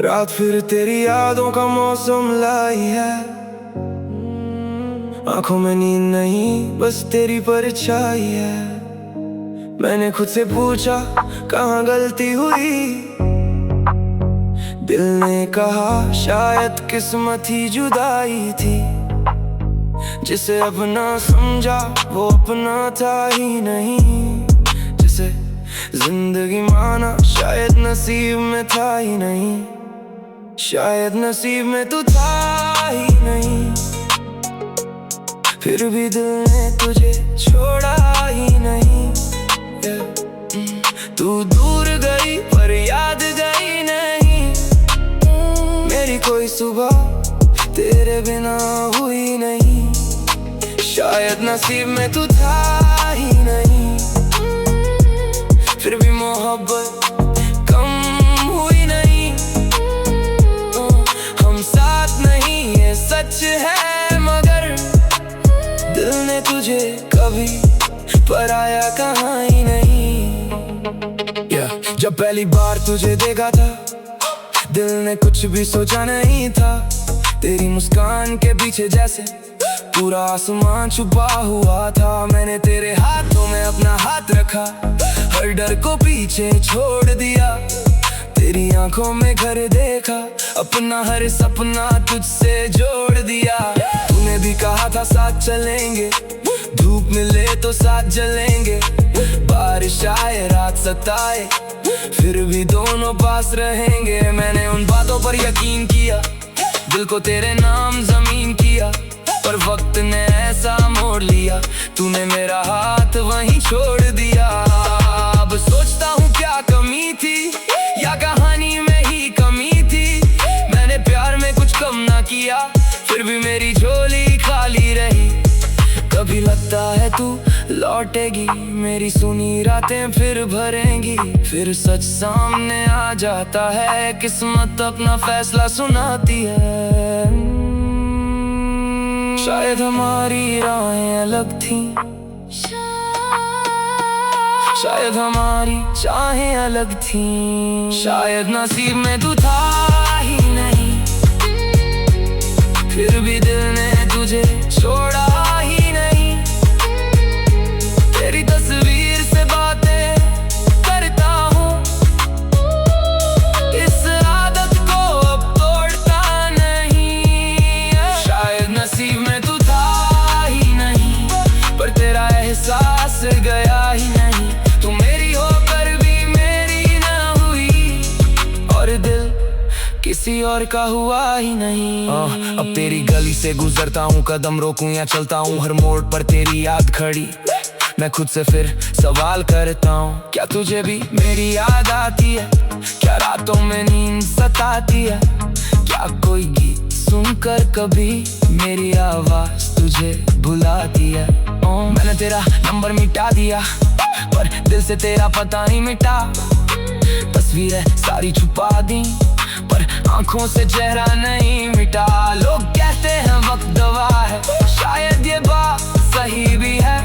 रात फिर तेरी यादों का मौसम लाई है। आंखों में नींद नहीं, बस तेरी परछाई है। मैंने खुद से पूछा कहाँ गलती हुई। दिल ने कहा शायद किस्मत ही जुदाई थी। जिसे अपना समझा वो अपना था ही नहीं। जिसे जिंदगी माना शायद नसीब में था ही नहीं। शायद नसीब में तू था ही नहीं। फिर भी दिल ने तुझे छोड़ा ही नहीं। तू दूर गई पर याद गई नहीं। मेरी कोई सुबह तेरे बिना हुई नहीं। शायद नसीब में तू था ही नहीं। फिर भी मोहब्बत कम हुई नहीं। हम साथ नहीं ये सच है, मगर दिल ने तुझे कभी पराया कहाँ ही नहीं। जब पहली बार तुझे देखा था, दिल ने कुछ भी सोचा नहीं था। तेरी मुस्कान के पीछे जैसे पूरा आसमान छुपा हुआ था। मैंने तेरे हाथों में अपना हाथ रखा, हर डर को पीछे छोड़ दिया। तेरी आंखों में घर देखा, अपना हर सपना तुझसे जोड़ दिया। तूने भी कहा था साथ चलेंगे, धूप मिले तो साथ जलेंगे। बारिश आए रात सताए, फिर भी दोनों पास रहेंगे। मैंने उन बातों पर यकीन किया, दिल को तेरे नाम जमीन किया। पर वक्त ने ऐसा मोड़ लिया, तूने मेरा हाथ वहीं छोड़ दिया। अब सोचता हूँ क्या कमी थी, या कहानी में ही कमी थी। मैंने प्यार में कुछ कम ना किया, फिर भी मेरी झोली खाली रही। कभी लगता है तू लौटेगी, मेरी सुनी रातें फिर भरेंगी। फिर सच सामने आ जाता है, किस्मत अपना फैसला सुनाती है। शायद हमारी राहें अलग थी, शायद हमारी चाहें अलग थी। शायद नसीब में तू था ही नहीं। फिर भी दिल ने तुझे छोड़ा ही नहीं। तेरी तस्वीर से बातें करता हूँ, इस आदत को अब तोड़ता नहीं। शायद नसीब में तू था ही नहीं, पर तेरा एहसास गया ही नहीं। तू मेरी होकर भी मेरी ना हुई, और दिल किसी और का हुआ ही नहीं। अब तेरी गली से गुजरता हूँ, कदम रोकूं या चलता हूँ, हर मोड़ पर तेरी याद खड़ी। मैं खुद से फिर सवाल करता हूँ, क्या तुझे भी मेरी याद आती है? क्या रातों में नींद सताती है? क्या कोई गीत सुनकर कभी मेरी आवाज तुझे भुलाती है? मैंने तेरा नंबर मिटा दिया, पर दिल से तेरा पता नहीं मिटा। तस्वीरें सारी छुपा दी, पर आंखों से चेहरा नहीं मिटा। लोग कहते हैं वक्त दवा है, शायद ये बात सही भी है।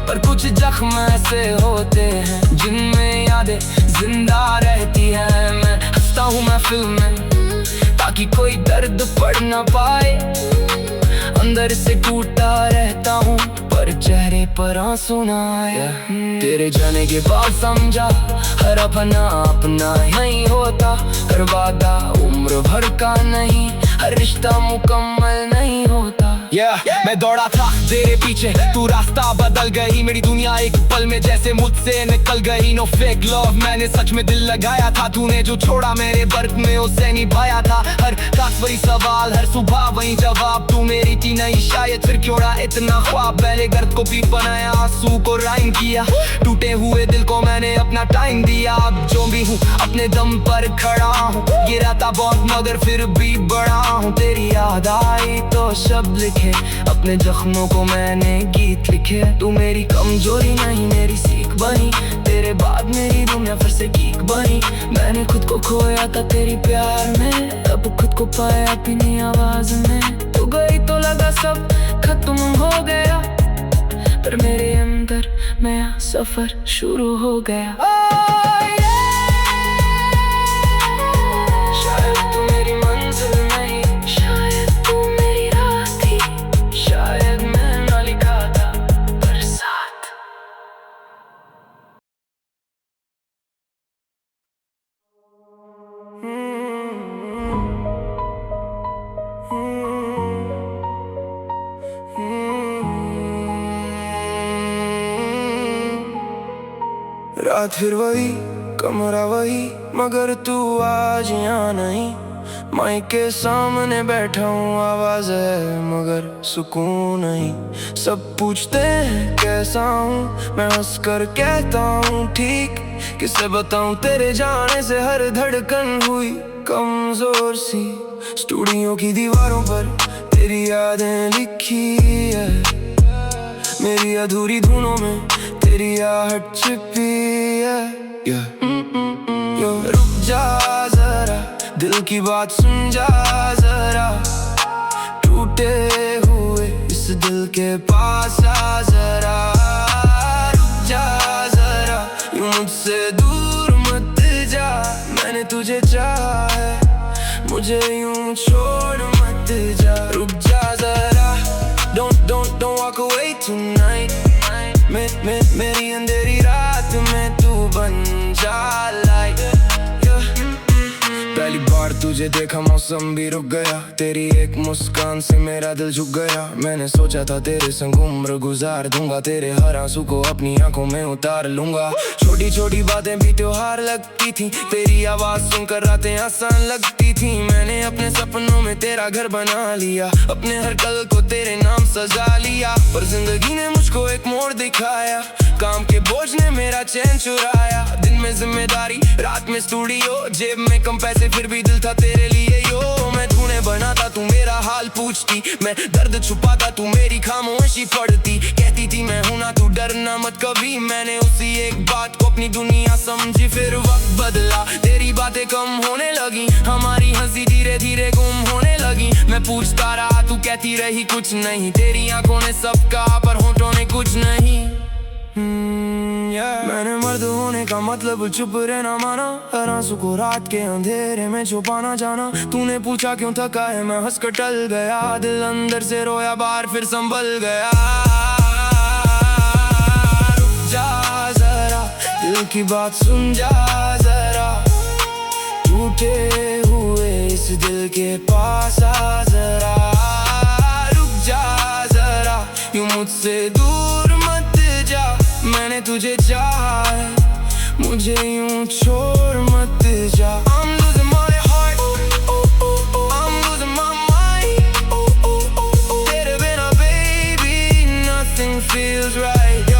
पर कुछ जख्म ऐसे होते हैं, जिनमें यादें जिंदा रहती हैं। मैं हंसता हूँ महफिल में, ताकि कोई दर्द पढ़ ना पाए। अंदर से टूटा रहता हूँ, पर चेहरे पर आंसू ना आए। तेरे जाने के बाद समझा, हर अपना अपना नहीं होता। हर वादा उम्र भर का नहीं, हर रिश्ता मुकम्मल नहीं होता। मैं दौड़ा था तेरे पीछे, तू रास्ता बदल गई। मेरी दुनिया एक पल में जैसे मुझसे निकल गई। नो फेक लव, मैंने सच में दिल लगाया था। तूने जो छोड़ा मेरे बर्फ में उसे निभाया था। हर रात वही सवाल, हर सुबह वही जवाब। तू मेरी थी नहीं शायद, फिर क्यों रहा इतना ख्वाब। पहले गर्द को बीट बनाया, आंसू को राइम किया। टूटे हुए दिल को मैंने अपना टाइम दिया। अब जो भी हूँ अपने दम पर खड़ा हूँ। गिरा था बहुत मगर फिर भी बड़ा हूँ। तेरी याद आई तो शब्द लिखे, अपने जख्मों को मैंने गीत लिखे। तू मेरी कमजोरी नहीं, मेरी सीख बनी। तेरे बाद मेरी दुनिया फिर से गीत बनी। मैंने खुद को खोया था तेरी प्यार में, अब खुद को पाया अपनी आवाज में। तू गई तो लगा सब खत्म हो गया, पर मेरे अंदर नया सफर शुरू हो गया। शायद तू मेरी मंजिल नहीं, शायद तू मेरी राह थी, शायद मैं ना लिखा था बरसात। रात फिर वही, कमरा वही, मगर तू आज यहाँ नहीं। माइक के सामने बैठा हूँ, आवाज है मगर सुकून नहीं। सब पूछते हैं कैसा हूँ, मैं हंस कर कहता हूँ ठीक। किसे बताऊँ तेरे जाने से हर धड़कन हुई कमजोर सी। स्टूडियो की दीवारों पर तेरी यादें लिखी है, मेरी अधूरी धुनों में तेरी आहट छिपी है। रुक जा जरा, दिल की बात सुन जा जरा, टूटे हुए इस दिल के पास आ जरा। रुक जा जरा, यूं मुझसे दूर मत जा, मैंने तुझे चाहा है, मुझे यूं छोड़ मत जा। रुक जा जरा, don't walk away tonight। मेरी अंधेरी रात में तू बन जा लाइट। पहली बार तुझे देखा मौसम भी रुक गया, तेरी एक मुस्कान से मेरा दिल झुक गया। मैंने सोचा था तेरे संग उम्र गुजार दूंगा, तेरे हर आंसू को अपनी आंखों में उतार लूंगा। छोटी छोटी बातें भी त्योहार लगती थी, तेरी आवाज सुनकर रातें आसान लगती थी। मैंने अपने सपनों में तेरा घर बना लिया, अपने हर कल को तेरे नाम सजा लिया। पर जिंदगी ने मुझको एक मोड़ दिखाया, काम के बोझ ने मेरा चैन चुराया। दिन में जिम्मेदारी, रात में स्टूडियो, जेब में कम पैसे फिर भी दिल था तेरे लिए यो। मैं तूने बनाता, तू मेरा हाल पूछती, मैं दर्द छुपाता, तू मेरी खामोशी पढ़ती। कहती थी मैं हूं ना, तू डरना मत कभी। मैंने उसी एक बात को अपनी दुनिया समझी। फिर वक्त बदला, तेरी बातें कम होने लगी, हमारी हंसी धीरे धीरे गुम होने लगी। मैं पूछता रहा, तू कहती रही कुछ नहीं, तेरी आंखों ने सब कहा पर होठों ने कुछ नहीं। मैंने मर्द होने का मतलब चुप रहना माना, हर आंसू को रात के अंधेरे में छुपाना जाना। तूने पूछा क्यों थका है, मैं हंस कर टल गया, दिल अंदर से रोया बाहर फिर संभल गया। रुक जा जरा, दिल की बात सुन जा जरा, टूटे हुए इस दिल के पास आ जरा। रुक जा जरा, यूं मुझसे दूर मत जा, मैंने तुझे चाहा है, मुझे यूं छोड़ मत जा। I'm losing my heart, I'm losing my mind, तेरे बिना baby nothing feels right,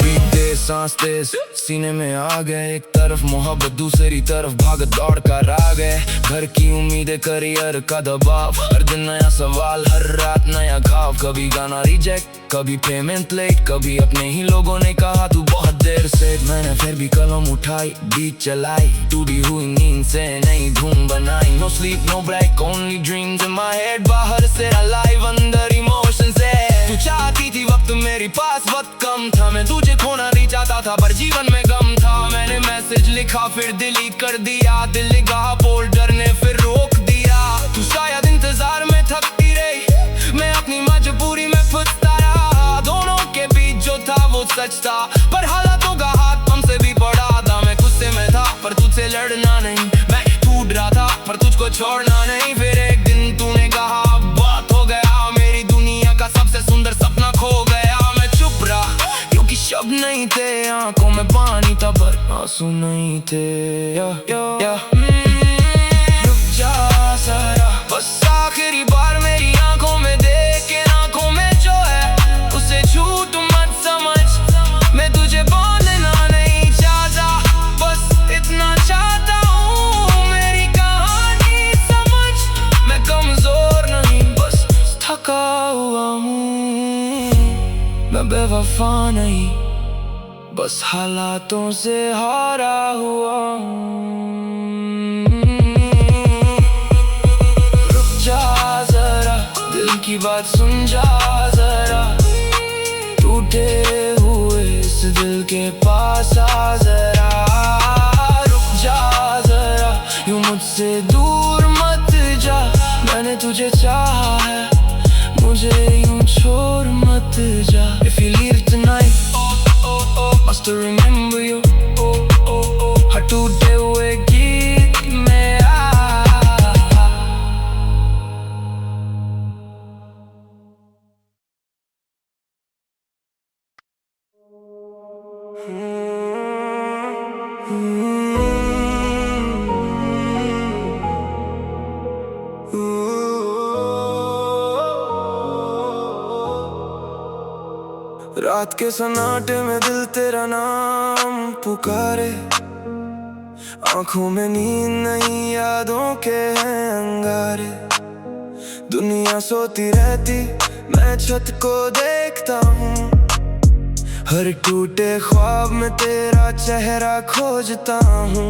बीते सांस तेज सीने में आ गए, एक तरफ मोहब्बत दूसरी तरफ भागत दौड़ का राग है। घर की उम्मीदें, करियर का दबाव, हर दिन नया सवाल, हर रात नया घाव। कभी गाना रिजेक्ट, कभी पेमेंट लेट, कभी अपने ही लोगों ने कहा तू बहुत देर से। मैंने फिर भी कलम उठाई, बीट चलाई, टूटी हुई नींद से नई धूम बनाई। No sleep no break, only dreams in my head, बाहर से लाइव अंदर इमोशंस है। तू चाहती थी वक्त मेरे पास वक्त कम था, मैं तुझे खोना नहीं चाहता था पर जीवन में गम था। मैंने मैसेज लिखा फिर डिलीट कर दिया, दिल निगाह फोल्डर ने फिर रोक दिया। तू शायद इंतजार में थकती रही, मैं अपनी मजबूरी में फंसता रहा। दोनों के बीच जो था वो सच था, पर हालातों का हाथ हमसे भी पड़ा था। मैं गुस्से में था पर तुझसे लड़ना नहीं, मैं टूट रहा था पर तुझको छोड़ना नहीं। फिर एक दिन तूने कहा अब बात हो गया, मेरी दुनिया का सबसे सुंदर सपना खो गया। मैं चुप रहा क्योंकि शब्द नहीं थे, आंखों में पानी था पर आंसू नहीं थे। रुक जा जरा, बस आखिरी बार मेरी आंखों में देख के, आंखों में जो है उसे झूठ मत समझ। मैं तुझे बांधना नहीं चाहता, बस इतना चाहता हूँ मेरी कहानी समझ। मैं कमजोर नहीं, बस थका हुआ हूँ, मैं बेवफा नहीं, बस हालातों से हारा हुआ हूँ। रुक जा जरा, दिल की बात सुन जा जरा, टूटे हुए इस दिल के पास आ जरा, रुक जा जरा, यूं मुझसे दूर मत जा, मैंने तुझे चाहा है, मुझे यूं छोड़ मत जा। If you leave tonight, I still remember you, हर टूटे हुए गीत में आ। रात के सन्नाटे में दिल तेरा नाम पुकारे, आंखों में नींद नहीं यादों के हैं अंगारे, दुनिया सोती रहती मैं छत को देखता हूँ, हर टूटे ख्वाब में तेरा चेहरा खोजता हूँ।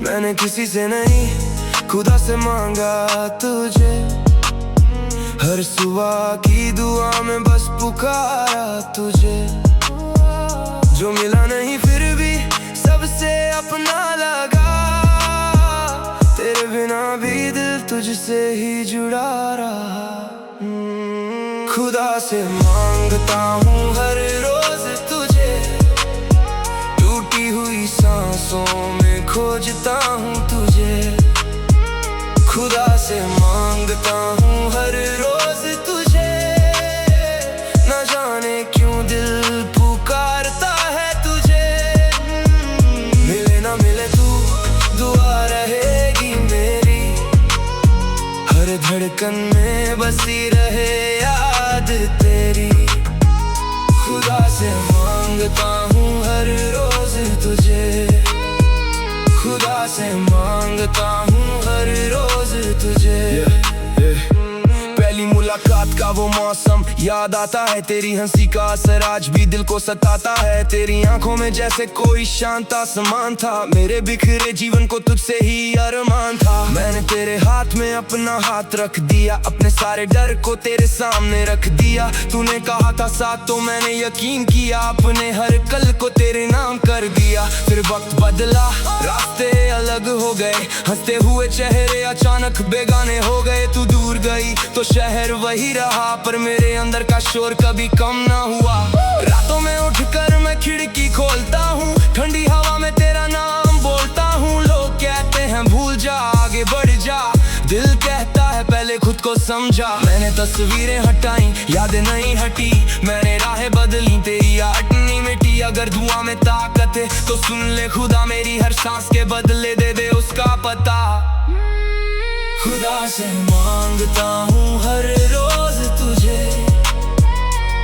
मैंने किसी से नहीं खुदा से मांगा तुझे, हर सुबह की दुआ में बस पुकारा तुझे, जो मिला नहीं फिर भी सबसे अपना लगा, तेरे बिना भी दिल तुझसे ही जुड़ा रहा। खुदा से मांगता हूँ हर रोज तुझे, टूटी हुई सांसों में खोजता हूँ तुझे, खुदा से मांगता हूँ हर रोज तुझे, न जाने क्यों दिल पुकारता है तुझे। मिले ना मिले तू दुआ रहेगी मेरी, हर धड़कन में बसी रहे याद तेरी, खुदा से मांगता हूँ हर रोज तुझे, खुदा से मांगता हूँ हर रोज तुझे। पहली मुलाकात का वो मौसम याद आता है, तेरी हंसी का असर आज भी दिल को सताता है, तेरी आंखों में जैसे कोई शांत आसमान था, मेरे बिखरे जीवन को तुझसे ही अरमान था। मैंने तेरे हाथ में अपना हाथ रख दिया, अपने सारे डर को तेरे सामने रख दिया, तूने कहा था साथ तो मैंने यकीन किया, अपने हर कल को तेरे नाम कर दिया। फिर वक्त बदला, रास्ते अलग हो गए, हंसते हुए चेहरे अचानक बेगाने हो गए, तू दूर गई तो शहर वही रहा, पर मेरे अंदर का शोर कभी कम ना हुआ। रातों में उठकर मैं खिड़की खोलता हूँ, ठंडी हवा में तेरा नाम बोलता हूँ, लोग कहते हैं भूल जा आगे बढ़ जा, दिल कहता है पहले खुद को समझा। मैंने तस्वीरें हटाई यादें नहीं हटी, मैंने राहें बदली तेरी याद नहीं मिटी, अगर दुआ में ताकत है तो सुन ले खुदा, मेरी हर सांस के बदले दे दे उसका पता। खुदा से मांगता हूँ हर रोज तुझे,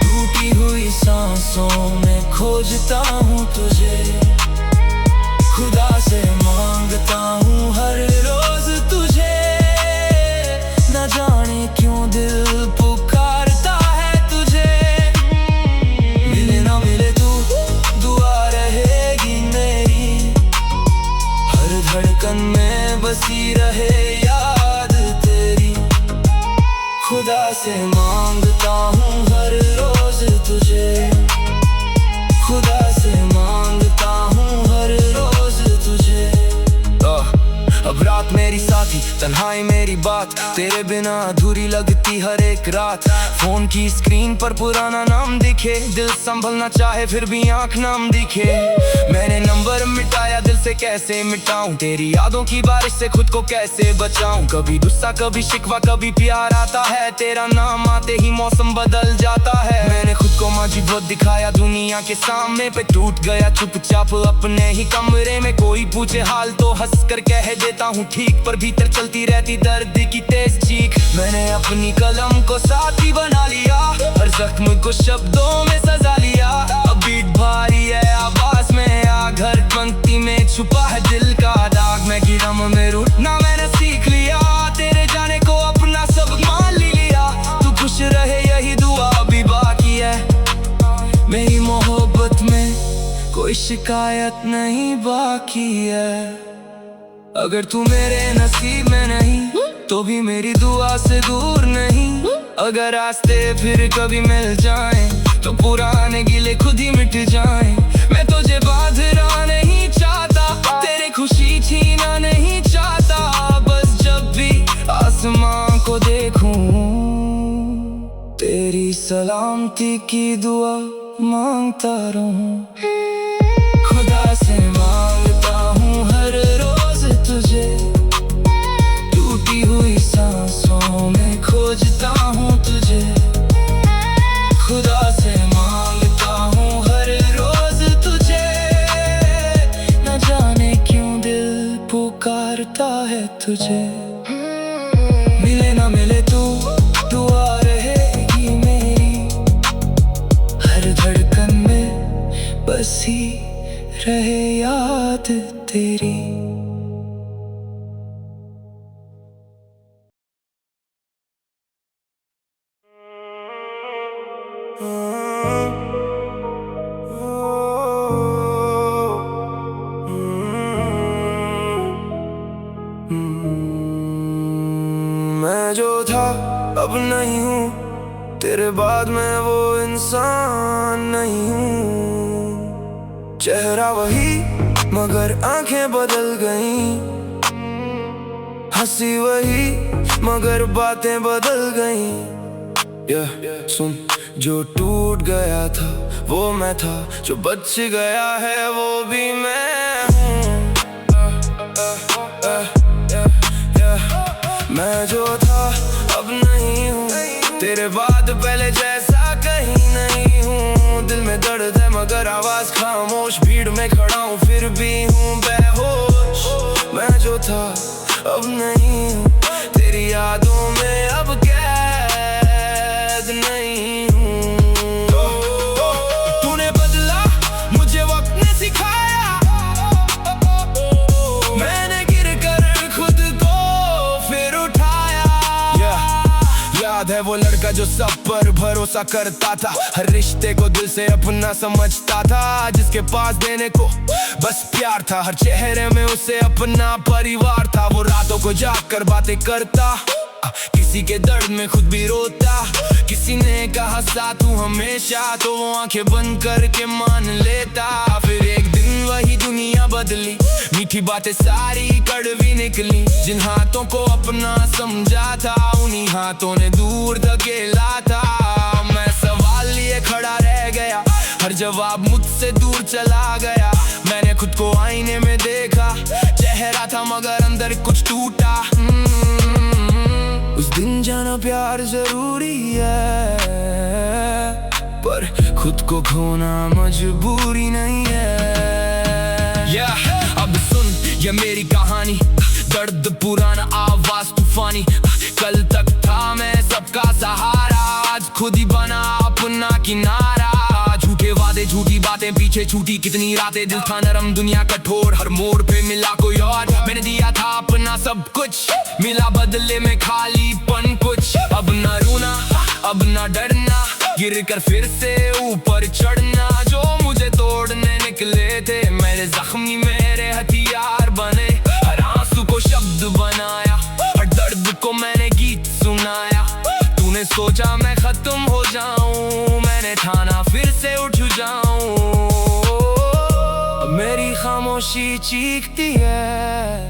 टूटी हुई सांसों में खोजता हूँ तुझे, खुदा से मांगता हूँ हर रोज तुझे, न जाने क्यों दिल पुकारता है तुझे। मिले ना मिले तू दुआ रहेगी मेरी, हर धड़कन में बसी रहे याद तेरी, खुदा से मांगता हूँ हर रोज तुझे, खुदा से मांगता हूँ हर रोज तुझे। अब रात मेरी साथी, तन्हाई मेरी बात, तेरे बिना अधूरी लगती हर एक रात, फोन की स्क्रीन पर पुराना नाम दिखे, दिल संभलना चाहे फिर भी आंख नाम दिखे, मैंने नंबर मिटाया दिल से कैसे मिटाऊं, तेरी यादों की बारिश से खुद को कैसे बचाऊं, कभी गुस्सा कभी शिकवा कभी प्यार आता है, तेरा नाम आते ही मौसम बदल जाता है। मैंने खुद को मजबूत दिखाया दुनिया के सामने पे, टूट गया चुपचाप अपने ही कमरे में, कोई पूछे हाल तो हंस कर कह देता हूँ ठीक, पर भीतर चलती रहती दर्द की तेज चीख। मैंने अपनी कलम को साथी बना लिया, हर जख्म को शब्दों में सजा लिया, अब बीट भारी है आवाज में आग, हर पंक्ति में छुपा है दिल का दाग, मैं गिरम में रूठना मैंने सीख लिया, तेरे जाने को अपना सब मान लिया, तू खुश रहे यही दुआ अभी बाकी है, मेरी मोहब्बत में कोई शिकायत नहीं बाकी है। अगर तू मेरे नसीब में नहीं तो भी मेरी दुआ से दूर नहीं, अगर रास्ते फिर कभी मिल जाएं तो पुराने गिले खुद ही मिट जाएं। मैं तुझे बांधना नहीं चाहता, तेरी खुशी छीना नहीं चाहता। बस जब भी आसमां को देखूं तेरी सलामती की दुआ मांगता रहूं। खुदा से मांगता हूँ हर रोज तुझे, टूटी हुई सांसों में खोजता हूँ तुझे। खुदा से मांगता हूँ हर रोज तुझे, न जाने क्यों दिल पुकारता है तुझे। मिले ना मिले तू दुआ रहेगी मेरी, हर धड़कन में बसी रहे याद तेरी। मैं जो था अब नहीं हूँ, तेरे बाद मैं वो इंसान नहीं हूँ। चेहरा वही मगर आंखें बदल गईं, हंसी वही मगर बातें बदल गईं। सुन, जो टूट गया था वो मैं था, जो बच गया है वो भी मैं हूँ। मैं जो था अब नहीं हूँ, तेरे बाद पहले जैसा कहीं नहीं हूँ। दिल में दर्द है मगर आवाज खामोश, भीड़ में खड़ा हूँ फिर भी हूँ बेहोश। मैं जो था अब नहीं हूँ, तेरी यादों में अब कैद नहीं हूँ। तूने बदला मुझे वक्त ने सिखाया, मैंने गिर कर खुद को फिर उठाया। याद है वो लड़का जो सब पर भरोसा करता था, हर रिश्ते को दिल से अपना समझता था, जिसके पास देने को बस प्यार था। हर चेहरे में उसे अपना परिवार था। वो रातों को जाग कर बातें करता, किसी के दर्द में खुद भी रोता। किसी ने कहा साथ तू हमेशा, तो वो आंखें बंद करके मान लेता। फिर एक दिन वही दुनिया बदली, मीठी बातें सारी कड़वी निकली। जिन हाथों को अपना समझा था, उन्हीं हाथों ने दूर धकेला था। मैं सवाल लिए खड़ा रह गया, हर जवाब मुझसे दूर चला गया। मैंने खुद को आईने में देखा, चेहरा था मगर अंदर कुछ टूटा। उस दिन जाना प्यार जरूरी है, पर खुद को खोना मजबूरी नहीं है। अब सुन ये मेरी कहानी, दर्द पुराना आवाज तूफानी। कल तक था मैं सबका सहारा, आज खुद ही बना अपना किनारा। झूठे वादे झूठी बातें पीछे छूटी कितनी रातें, दिल था नरम दुनिया कठोर, हर मोड़ पे मिला कोई और। मैंने दिया था अपना सब कुछ, मिला बदले में खालीपन कुछ। अब ना रोना अब ना डरना, गिर कर फिर से ऊपर चढ़ना। जो मुझे तोड़ने निकले थे मेरे जख्मी मेरे हथियार बने। हर आंसू को शब्द बनाया, हर दर्द को मैंने गीत सुनाया। तूने सोचा मैं खत्म हो जाऊं, मैंने ठाना फिर से उठ जाऊं। मेरी खामोशी चीखती है,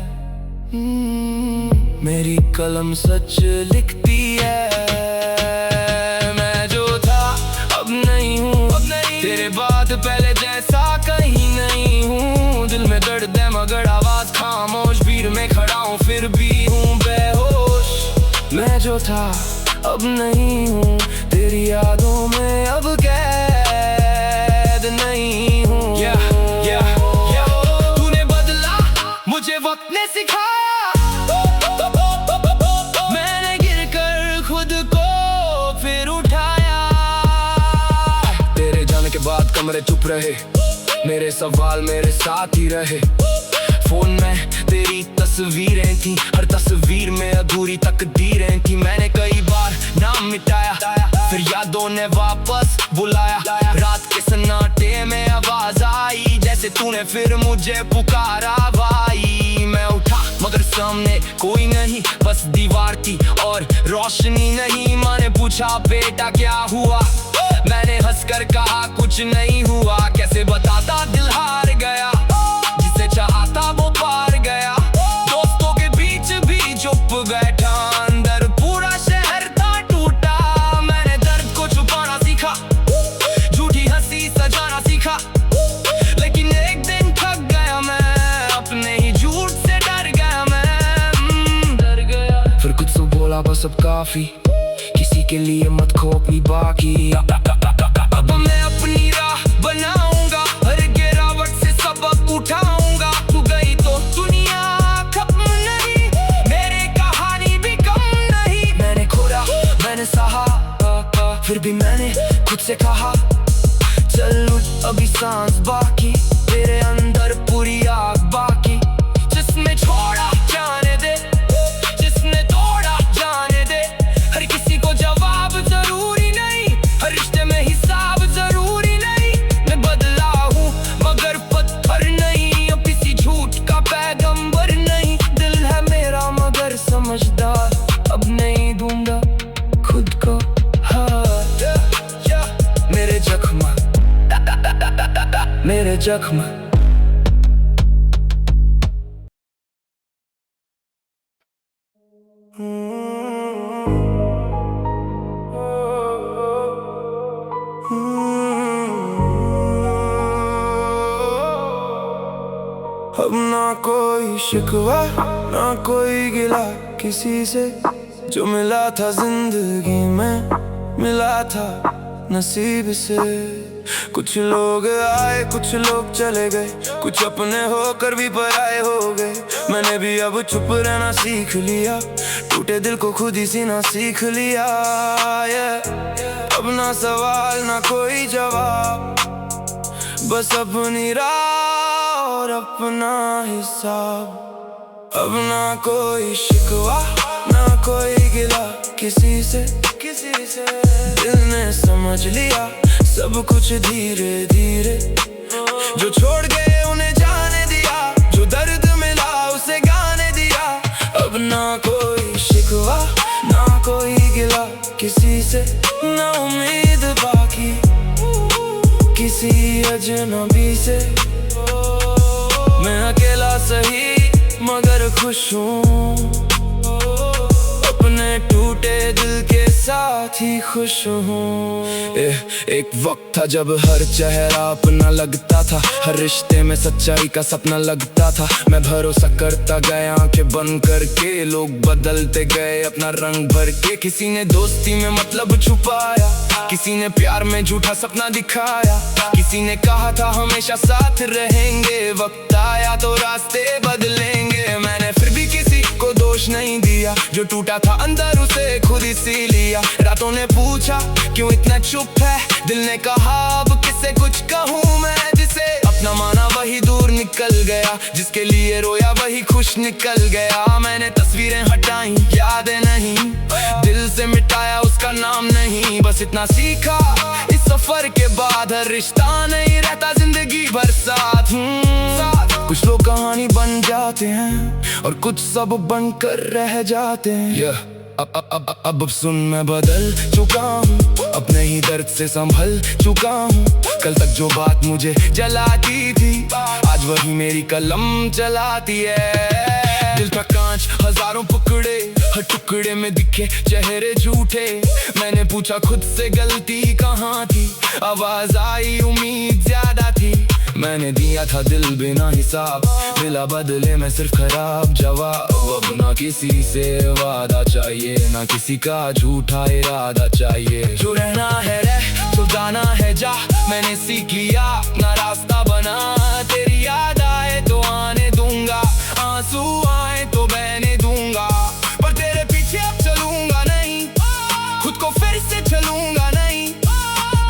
मेरी कलम सच लिखती है। मैं जो था अब नहीं हूँ, तेरे बाद पहले जैसा कहीं नहीं हूँ। दिल में दर्द है मगर आवाज खामोश, भीड़ में खड़ा हूँ फिर भी हूँ बेहोश। मैं जो था अब नहीं हूँ, तेरी यादों में अब कैद नहीं हूँ। तूने बदला मुझे वक्त ने सिखाया, मैंने गिर कर खुद को फिर उठाया। तेरे जाने के बाद कमरे चुप रहे, मेरे सवाल मेरे साथ ही रहे। फोन में तेरी तस्वीरें थी, हर तस्वीर में अधूरी तकदीरें थी। मैंने कई बार नाम मिटाया, फिर यादों ने वापस बुलाया। रात के सन्नाटे में आवाज आई, जैसे तूने फिर मुझे पुकारा भाई। मैं उठा मगर सामने कोई नहीं, बस दीवार थी और रोशनी नहीं। माँ ने पूछा पूछा बेटा क्या हुआ, मैंने हंसकर कहा कुछ नहीं हुआ। कैसे बताता दिल हार गया, जिसे चाहा था वो पार गया। दोस्तों के बीच भी चुप बैठा, अंदर पूरा शहर था टूटा। मैंने दर्द को छुपाना सीखा, झूठी हंसी सजाना सीखा, लेकिन एक दिन थक गया मैं, अपने ही झूठ से डर गया मैं, डर गया। फिर कुछ तो बोला बस अब काफी, किसी के लिए मत खो अपनी बाकी। अब मैं अपनी राह बनाऊंगा, हर गिरावट से सबक उठाऊंगा। तू गई तो दुनिया खत्म नहीं, मेरी कहानी भी कम नहीं। मैंने खोया मैंने सहा, फिर भी मैंने खुद से कहा चल उठ अभी सांस बाकी। तेरे अंदर पूरी आग बाकी, जिसमें छोड़ा जाने दे, जिसने तोड़ा जाने दे। हर किसी को जवाब जरूरी नहीं, हर रिश्ते में हिसाब जरूरी नहीं। मैं बदला हूँ मगर पत्थर नहीं, अब किसी झूठ का पैगंबर नहीं। दिल है मेरा मगर समझदार, अब नहीं दूंगा खुद को हार। मेरे जख्म मेरे जख्म अब ना कोई शिकवा ना कोई गिला किसी से, जो मिला था जिंदगी में मिला था नसीब से। कुछ लोग आए कुछ लोग चले गए, कुछ अपने होकर भी पराए हो गए। मैंने भी अब चुप रहना सीख लिया, टूटे दिल को खुद ही सीना सीख लिया। अब ना सवाल ना कोई जवाब, बस अपनी राह और अपना हिसाब। अब ना कोई शिकवा ना कोई गिला किसी से, किसी से। दिल ने समझ लिया सब कुछ धीरे धीरे, जो छोड़ गए उन्हें जाने दिया, जो दर्द मिला उसे गाने दिया। अब ना कोई शिकवा ना कोई गिला किसी से, ना उम्मीद बाकी किसी अजनबी से। मैं अकेला सही मगर खुश हूँ, अपने टूटे दिल के साथ ही खुश हूँ। एक वक्त था जब हर चेहरा अपना लगता था, हर रिश्ते में सच्चाई का सपना लगता था। मैं भरोसा करता गया आंखें बंद करके, लोग बदलते गए अपना रंग भर के। किसी ने दोस्ती में मतलब छुपाया, किसी ने प्यार में झूठा सपना दिखाया, किसी ने कहा था हमेशा साथ रहेंगे। वक्त आया तो रास्ते बदलेंगे, मैंने फिर भी किसी को दोष नहीं दिया। जो टूटा था अंदर उसे खुद ही सी लिया। रातों ने पूछा क्यों इतना चुप है, दिल ने कहा अब किससे कुछ कहूँ मैं। जिसे अपना माना वही दूर निकल गया, जिसके लिए रोया वही खुश निकल गया। मैंने तस्वीरें हटाई यादें नहीं, दिल से मिटाया उसका नाम नहीं। बस इतना सीखा इस सफर के बाद, हर रिश्ता नहीं रहता जिंदगी भर साथ। कुछ लोग कहानी बन जाते हैं और कुछ सब बनकर रह जाते हैं। अब सुन मैं बदल चुका हूँ, अपने ही दर्द से संभल चुका हूँ। कल तक जो बात मुझे जलाती थी, आज वही मेरी कलम चलाती है। दिल का कांच हजारों टुकड़े, हर टुकड़े में दिखे चेहरे झूठे। मैंने पूछा खुद से गलती कहाँ थी, आवाज आई उम्मीद ज्यादा थी। मैंने दिया था दिल बिना हिसाब, मिला बदले में सिर्फ खराब जवाब। अब ना किसी से वादा चाहिए, ना किसी का झूठा इरादा चाहिए। जो रहना है रह, जो जाना है जा, मैंने सीख लिया अपना रास्ता बना। तेरी याद आए तो आने दूंगा, आंसू आए तो बहने दूंगा, पर तेरे पीछे अब चलूंगा नहीं, खुद को फिर से चलूंगा नहीं।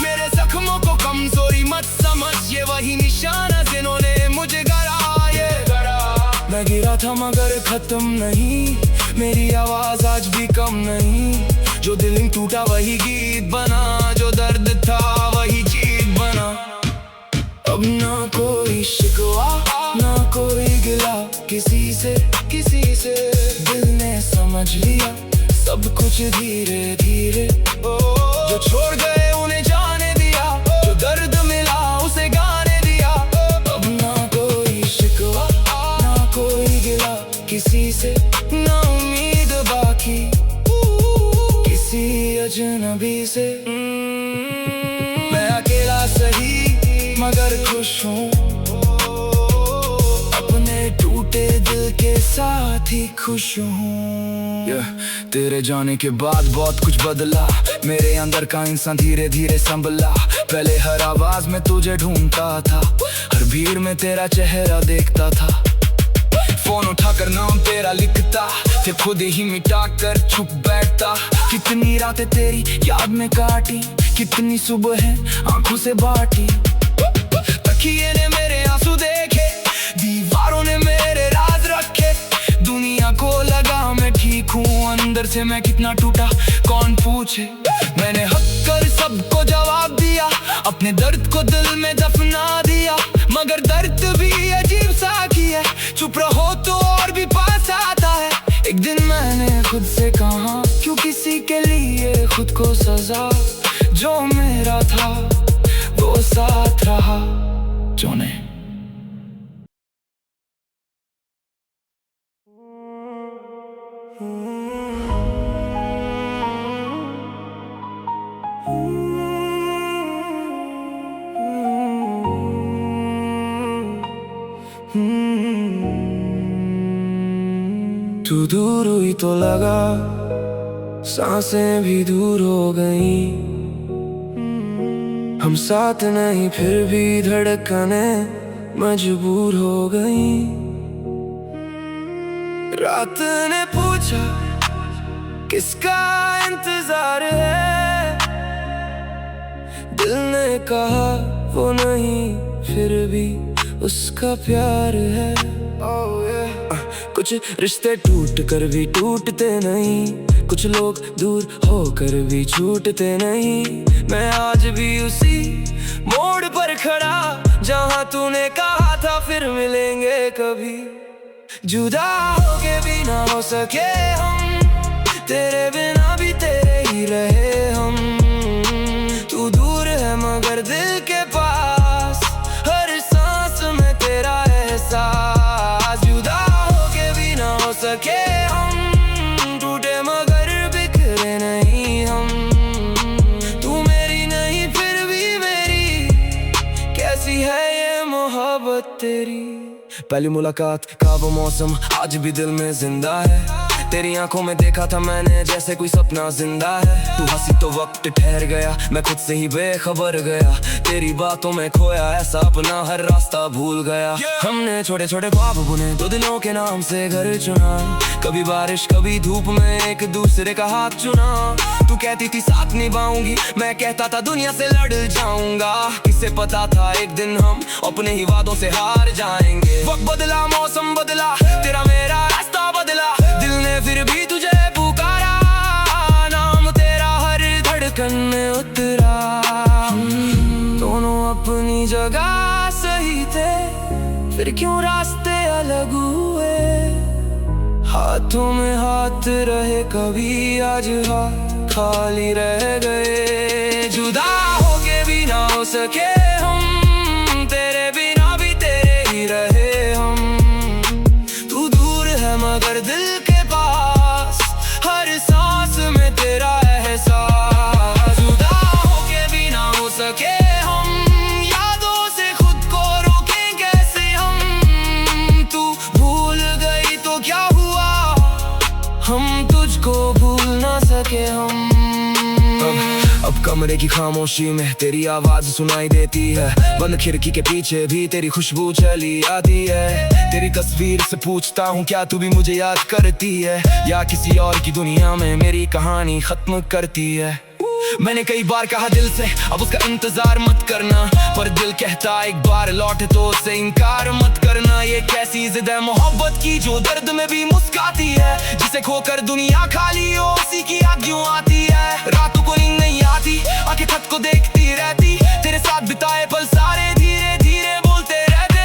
मेरे जख्मों को कमजोरी मत समझ, ये वही निशाना जिन्होंने मुझे गड़ा। मैं गिरा था मगर खत्म नहीं, मेरी आवाज आज भी कम नहीं। जो दिल टूटा वही गीत बना, जो दर्द था वही जीत बना। अब ना कोई शिकवा ना कोई गिला किसी से, किसी से। दिल ने समझ लिया सब कुछ धीरे धीरे। सही से। मैं अकेला सही मगर खुश हूँ, अपने टूटे दिल के साथ ही खुश हूँ। तेरे जाने के बाद बहुत कुछ बदला, मेरे अंदर का इंसान धीरे धीरे संभला। पहले हर आवाज में तुझे ढूंढता था, हर भीड़ में तेरा चेहरा देखता था। फोन उठाकर नाम तेरा लिखता, फिर खुद ही मिटा कर चुप बैठता। कितनी रातें तेरी याद में काटी, कितनी सुबह आंखों से बाटी। तकिए ने मेरे आंसू देखे, दीवारों ने मेरे राज रखे। दुनिया को लगा मैं ठीक हूँ, अंदर से मैं कितना टूटा कौन पूछे। मैंने हक कर सबको जवाब दिया, अपने दर्द को दिल में दफना दिया। मगर दर्द भी अजीब सा किया, चुप रहो तो और भी पास आता है। एक दिन मैंने खुद से कहा, क्यों किसी के लिए खुद को सजा। जो मेरा था वो साथ रहा, जो नहीं। तू दूर हुई तो लगा सांसें भी दूर हो गई। हम साथ नहीं फिर भी धड़कनें मजबूर हो गई। रात ने पूछा किसका इंतजार है, दिल ने कहा वो नहीं फिर भी उसका प्यार है। कुछ रिश्ते टूट कर भी टूटते नहीं, कुछ लोग दूर होकर भी छूटते नहीं। मैं आज भी उसी मोड़ पर खड़ा, जहाँ तूने कहा था फिर मिलेंगे कभी। जुदा होके भी ना हो सके हम, तेरे बिना भी तेरे ही रहे हम। तू दूर है मगर दिल के पास, हर सांस में तेरा एहसास। जुदा होके भी ना हो सके हम, टूटे मगर बिखरे नहीं हम। तू मेरी नहीं फिर भी मेरी, कैसी है ये मोहब्बत तेरी। पहली मुलाकात का वो मौसम आज भी दिल में जिंदा है। तेरी आंखों में देखा था मैंने जैसे कोई सपना जिंदा है। तू हंसी तो वक्त ठहर गया, मैं खुद से ही बेखबर गया। तेरी बातों में खोया ऐसा अपना हर रास्ता भूल गया। हमने छोटे छोटे ख्वाब बुने, दो दिलों के नाम से घर चुना। कभी बारिश कभी धूप में एक दूसरे का हाथ चुना। तू कहती थी साथ निभाऊंगी, मैं कहता था दुनिया से लड़ जाऊंगा। किसे पता था एक दिन हम अपने ही वादों से हार जाएंगे। वक्त बदला मौसम बदला, तेरा मेरा रास्ता बदला। दिल ने फिर भी तुझे पुकारा, नाम तेरा हर धड़कन में उतरा। दोनों अपनी जगह सही थे, फिर क्यों रास्ते अलग हुए। हाथों में हाथ रहे कभी, आज हाथ खाली रह गए। जुदा होके भी ना हो सके हम, तेरे बिना भी तेरे ही रहे हम। तू दूर है मगर दिल के पास, हर सांस में तेरा एहसास। जुदा होके भी ना हो सके हम, यादों से खुद को रोकें कैसे हम। तू भूल गई तो क्या हुआ, हम तुझको भूल ना सके हम। अब कमरे की खामोशी में तेरी आवाज सुनाई देती है। बंद खिड़की के पीछे भी तेरी खुशबू चली आती है। तेरी तस्वीर से पूछता हूँ क्या तू भी मुझे याद करती है, या किसी और की दुनिया में मेरी कहानी खत्म करती है। मैंने कई बार कहा दिल से अब उसका इंतजार मत करना, पर दिल कहता एक बार लौटे तो उससे इनकार मत करना। ये कैसी जिद है मोहब्बत की जो दर्द में भी मुस्काती है। जिसे खोकर दुनिया खाली हो उसी की याद क्यों आती है। रातों को नींद नहीं आती, आंखें खत को देखती रहती। तेरे साथ बिताए पल सारे धीरे धीरे बोलते रहते।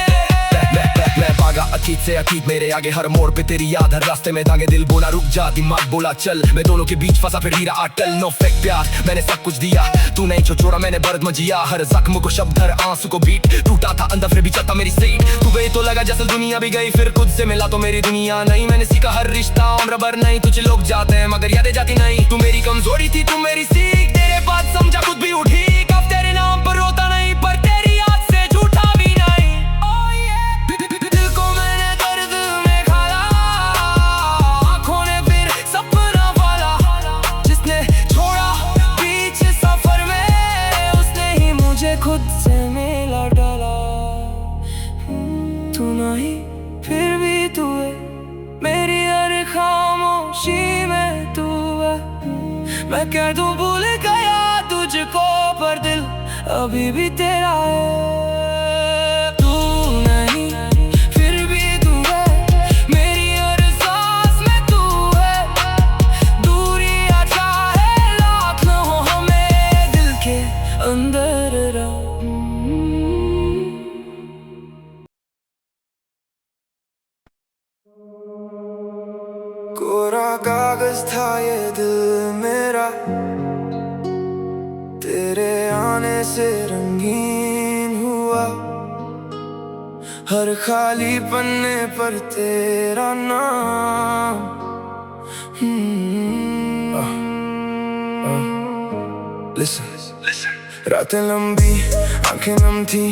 मैं भागा अतीत से अतीत, मेरे आगे हर मोड़ पे तेरी याद। हर रास्ते में धागे दिल बोला रुक जा, दिमाग बोला चल। मैं दोनों के बीच फंसा फिर हीरा अटल। नो फेक प्यार मैंने सब कुछ दिया, तू नहीं जो छोड़ा मैंने दर्द में जिया। हर जख्म को शब्द हर आंसू को बीट, टूटा था अंदर फिर भी चलता मेरी सीट। तू गई तो लगा जैसे दुनिया भी गई, फिर खुद से मिला तो मेरी दुनिया नहीं। मैंने सीखा हर रिश्ता उम्र भर नहीं, तुझे लोग जाते हैं मगर यादें जाती नहीं। तू मेरी कमजोरी थी तू मेरी सीख, तेरे पास मैं कह दूं भूल गया तुझको, पर दिल अभी भी तेरा है। तू नहीं फिर भी तू है, मेरी हर सांस में तू है। दूरियां चाहे लाख न हो, हमें दिल के अंदर रहो। कोरा कागज था ये दिल मेरा, तेरे आने से रंगीन हुआ। हर खाली पन्ने पर तेरा नाम। Listen. रातें लंबी, आंखें नम थी,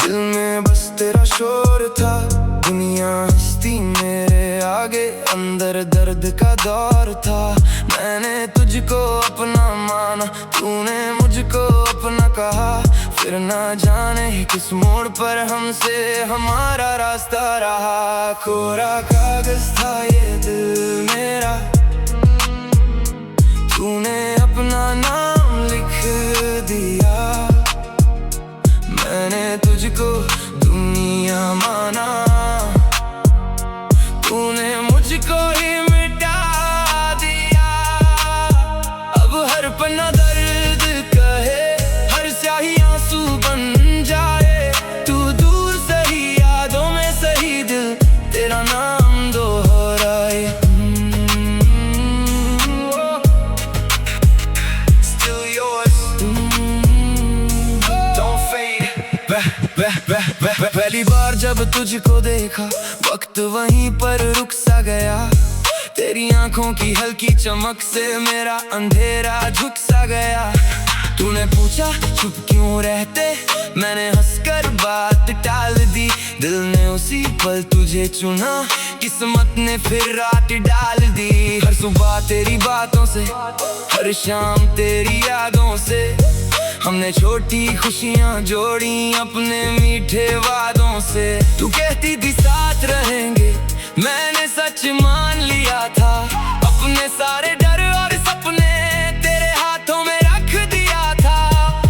दिल में बस तेरा शोर था। दुनिया हंसती मेरे आगे, अंदर दर्द का दौर था। मैंने तुझको अपना माना, तूने मुझको अपना कहा। फिर ना जाने किस मोड़ पर हमसे हमारा रास्ता रहा। कोरा कागज था ये दिल मेरा, तूने अपना नाम लिख दिया। मैंने तुझको दुनिया माना, तूने मुझको ही मिटा दिया। अब हर पन्ना दर्द कहे, हर स्याही आंसू बन जाए। तू दूर सही, यादों में सही, दिल तेरा नाम दोहराए। Still yours, don't fade। पहली बार जब तुझको देखा, वक्त वहीं पर रुक सा गया। तेरी आंखों की हल्की चमक से मेरा अंधेरा झुक सा गया। तूने पूछा चुप क्यों रहते, मैंने हंसकर बात टाल दी। दिल ने उसी पल तुझे चुना, किस्मत ने फिर रात डाल दी। हर सुबह तेरी बातों से, हर शाम तेरी यादों से, हमने छोटी खुशियां जोड़ी अपने मीठे वादों से। तू कहती थी साथ रहेंगे, मैंने सच मान लिया था। अपने सारे डर और सपने तेरे हाथों में रख दिया था।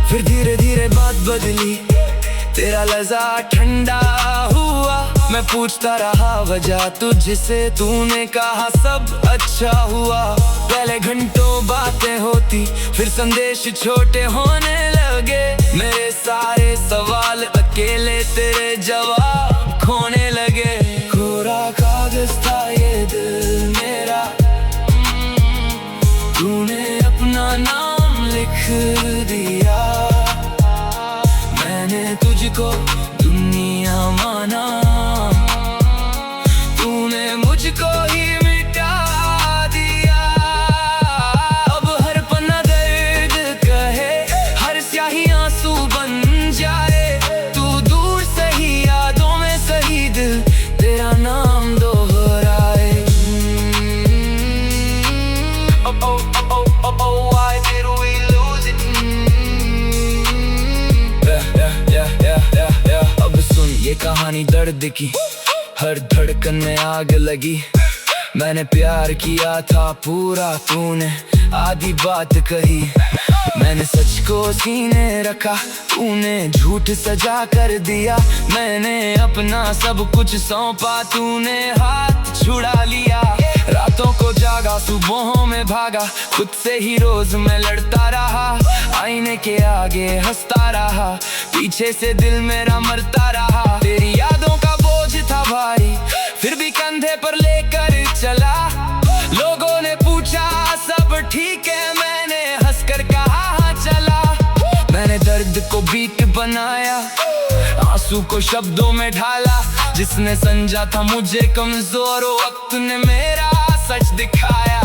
फिर धीरे धीरे बात बदली, तेरा लहजा ठंडा हुआ। मैं पूछता रहा वजह तुझसे, तूने कहा सब अच्छा हुआ। पहले घंटों बातें होती, फिर संदेश छोटे होने लगे। मेरे सारे सवाल अकेले, तेरे जवाब खोने लगे। कोरा कागज था ये दिल मेरा, तूने अपना नाम लिख दिया। मैंने तुझको दुनिया माना, तूने मुझको ही मिटा दिया। अब हर पन्ना दर्द कहे, हर स्याही आंसू बन जाए। तू दूर सही, यादों में सही, दिल तेरा नाम दोहराए। Why did we lose it? अब सुन ये कहानी दर्द की, हर धड़कन में आग लगी। मैंने प्यार किया था पूरा, तूने आधी बात कही। मैंने सच को सीने रखा, तूने झूठ सजा कर दिया। मैंने अपना सब कुछ सौंपा, तूने हाथ छुड़ा लिया। रातों को जागा, सुबहों में भागा, खुद से ही रोज मैं लड़ता रहा। आईने के आगे हंसता रहा, पीछे से दिल मेरा मरता रहा। तेरी यादों का बोझ था भारी, फिर भी कंधे पर लेकर चला। लोगों ने पूछा सब ठीक है, मैंने हंसकर कहा हाँ चला। मैंने दर्द को बीट बनाया, आंसू को शब्दों में ढाला। जिसने समझा था मुझे कमजोर, वक्त ने मेरा सच दिखाया।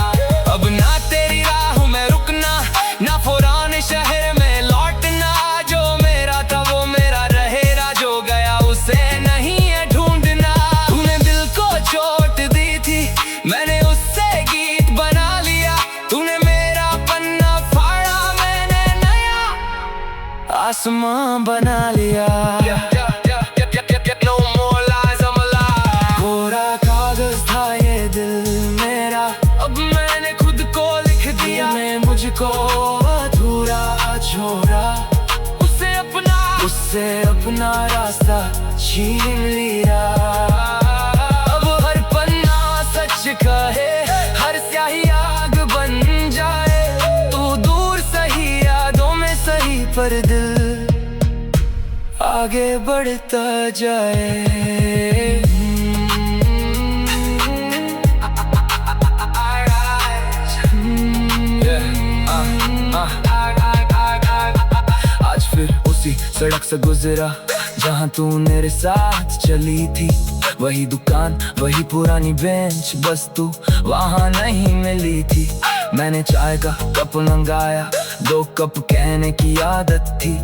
अब ना तेरी राह में रुकना, ना पुराने शहर में लौटना। जो मेरा था वो मेरा रहेगा, जो गया उसे नहीं है ढूंढना। तूने दिल को चोट दी थी, मैंने उससे गीत बना लिया। तूने मेरा पन्ना फाड़ा, मैंने नया आसमां बना लिया। No more lies, I'm alive। कोरा कागज था ये दिल मेरा, अब मैंने खुद को लिख दिया। मैं मुझको को अधूरा छोड़ा, उससे अपना रास्ता छीन लिया। अब हर पन्ना सच कहे, हर स्याही आग बन जाए। तू दूर सही, यादों में सही, पर दिल आगे बढ़ता जाए। आज फिर उसी सड़क से गुजरा जहाँ तू मेरे साथ चली थी। वही दुकान, वही पुरानी बेंच, बस तू वहाँ नहीं मिली थी। मैंने चाय का कप मंगाया, 2 कप कहने की आदत थी।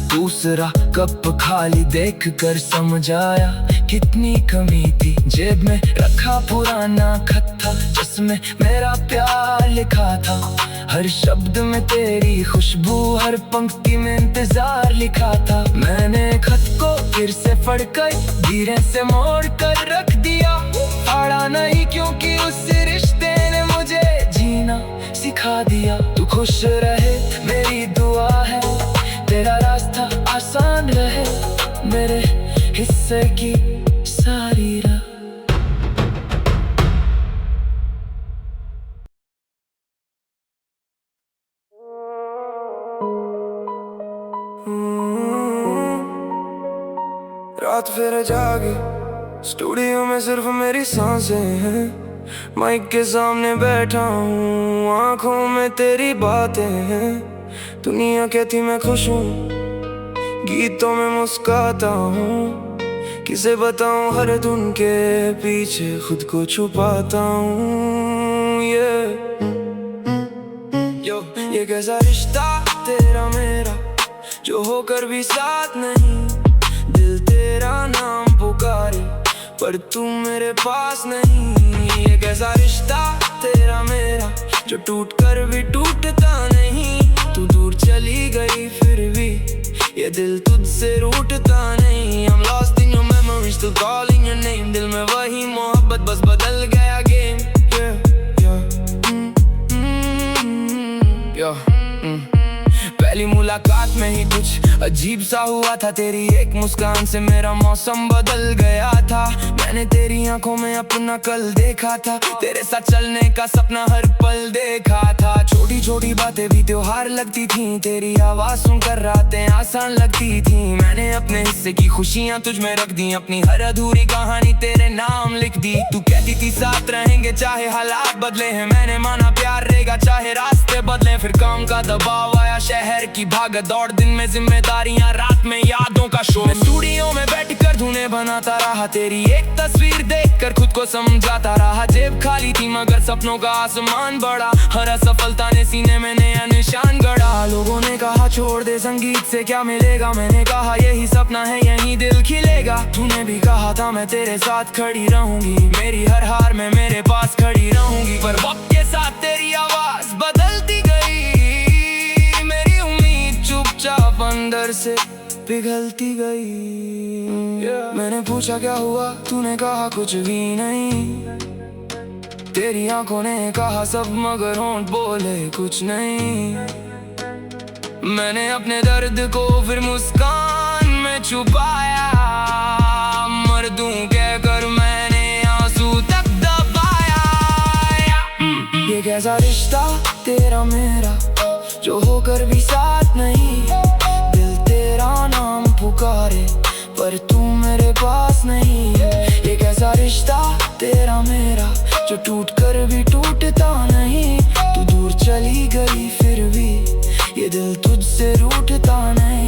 दूसरा कप खाली देख कर समझ आया कितनी कमी थी। जेब में रखा पुराना खत था जिसमें मेरा प्यार लिखा था। हर शब्द में तेरी खुशबू, हर पंक्ति में इंतजार लिखा था। मैंने खत को फिर से पढ़कर धीरे से मोड़ कर रख दिया। फाड़ा नहीं क्योंकि उस रिश्ते ने मुझे जीना सिखा दिया। तू खुश रहे मेरी दुआ है, तेरा रास्ता आसान रहे, मेरे हिस्से की सारी राह। रात फिर जागी, स्टूडियो में सिर्फ मेरी सांसें हैं। माइक के सामने बैठा हूँ, आंखों में तेरी बातें हैं। दुनिया कहती मैं खुश हूँ, गीतों में मुस्काता हूँ। किसे बताऊँ हर धुन के पीछे खुद को छुपाता हूँ। ये कैसा रिश्ता तेरा मेरा, जो होकर भी साथ नहीं। दिल तेरा नाम पुकारे पर तू मेरे पास नहीं। ये कैसा रिश्ता तेरा मेरा, जो टूट कर भी टूटता नहीं। तू दूर चली गई फिर भी ये दिल तुझसे रूठता नहीं। I'm lost in your memories, still calling your name। दिल में वही मोहब्बत, बस बदल गया गेम। पहली मुलाकात में ही कुछ अजीब सा हुआ था। तेरी एक मुस्कान से मेरा मौसम बदल गया था। मैंने तेरी आंखों में अपना कल देखा था, तेरे साथ चलने का सपना हर पल देखा था। छोटी छोटी बातें भी त्योहार लगती थी, तेरी आवाज सुनकर रातें आसान लगती थी। मैंने अपने हिस्से की खुशियाँ तुझ में रख दी, अपनी हर अधूरी कहानी तेरे नाम लिख दी। तू कहती थी साथ रहेंगे चाहे हालात बदले हैं। मैंने माना प्यार रहेगा चाहे रास्ते बदले। फिर काम का दबाव आया, शहर की भागत दौड़, दिन में जिम्मेदारियां, रात में यादों का शोर। मैं स्टूडियो में बैठकर धुनें बनाता रहा, तेरी एक तस्वीर देखकर खुद को समझाता रहा। जेब खाली थी मगर सपनों का आसमान बड़ा, हर असफलता ने सीने में नया निशान गढ़ा। लोगों ने कहा छोड़ दे संगीत से क्या मिलेगा, मैंने कहा यही सपना है यही दिल खिलेगा। तूने भी कहा था मैं तेरे साथ खड़ी रहूंगी, मेरी हर हार में मेरे पास खड़ी रहूंगी। पर वक्त के साथ तेरी आवाज बदलती गई, चुपचाप अंदर से पिघलती गई। मैंने पूछा क्या हुआ, तूने कहा कुछ भी नहीं। तेरी आंखों ने कहा सब मगर होंठ बोले कुछ नहीं। मैंने अपने दर्द को फिर मुस्कान में छुपाया, मर दूं कहकर मैंने आंसू तक दबाया। ये कैसा रिश्ता तेरा मेरा, जो होकर भी साथ नहीं। दिल तेरा नाम पुकारे पर तू मेरे पास नहीं। ये कैसा रिश्ता तेरा मेरा, जो टूट कर भी टूटता नहीं। तू दूर चली गई फिर भी ये दिल तुझसे रूठता नहीं।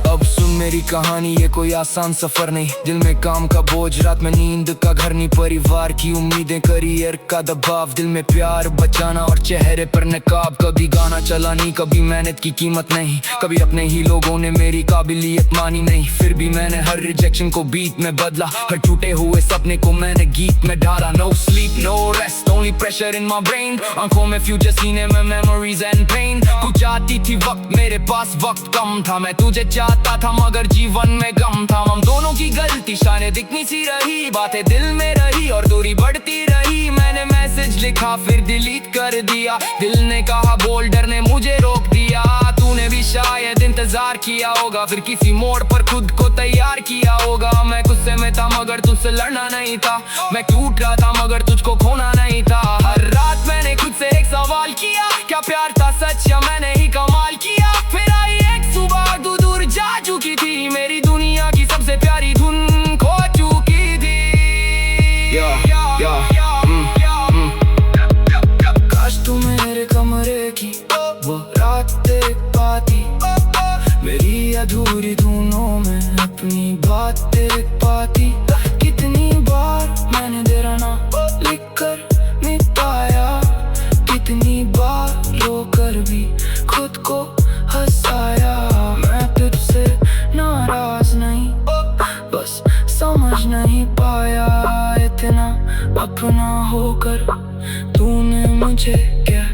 अब सुन मेरी कहानी, ये कोई आसान सफर नहीं। दिल में काम का बोझ, रात में नींद का घर नहीं। परिवार की उम्मीदें, करियर का दबाव, दिल में प्यार बचाना और चेहरे पर नकाब। कभी गाना चला नहीं, कभी मेहनत की कीमत नहीं। कभी अपने ही लोगों ने मेरी काबिलियत मानी नहीं। फिर भी मैंने हर रिजेक्शन को बीट में बदला, हर टूटे हुए सपने को मैंने गीत में डाला। No sleep no rest, only pressure in my brain. आंखों में फ्यूचर, सीने में मेमोरीज एंड पेन। कुछ आती थी वक्त, मेरे पास वक्त कम था। मैं तुझे चाहता था मगर जीवन में गम था। हम दोनों की गलती शायद दिखनी सी रही, बातें दिल में रही और दूरी बढ़ती रही। मैंने मैसेज लिखा फिर डिलीट कर दिया। दिल ने कहा बोल, डर ने मुझे फिर किसी मोड़ पर खुद को तैयार किया होगा। मैं गुस्से में था मगर तुझसे लड़ना नहीं था, मैं टूट रहा था मगर तुझको खोना नहीं था। हर रात मैंने खुद से एक सवाल किया, क्या प्यार था सच या मैंने ही कमाल किया। फिर आई एक सुबह तू दूर जा चुकी थी, मेरी दुनिया की सबसे प्यारी धुन खो चुकी थी। काश तू मेरे कमरे की वो रात देख पाती, मेरी अधूरी धुनों में अपनी बात देख पाती। कितनी बार मैंने तेरा नाम लिख कर मिटाया, कितनी बार रोकर भी खुद को हंसाया। मैं तुझसे नाराज नहीं, बस समझ नहीं पाया, इतना अपना होकर तूने मुझे क्या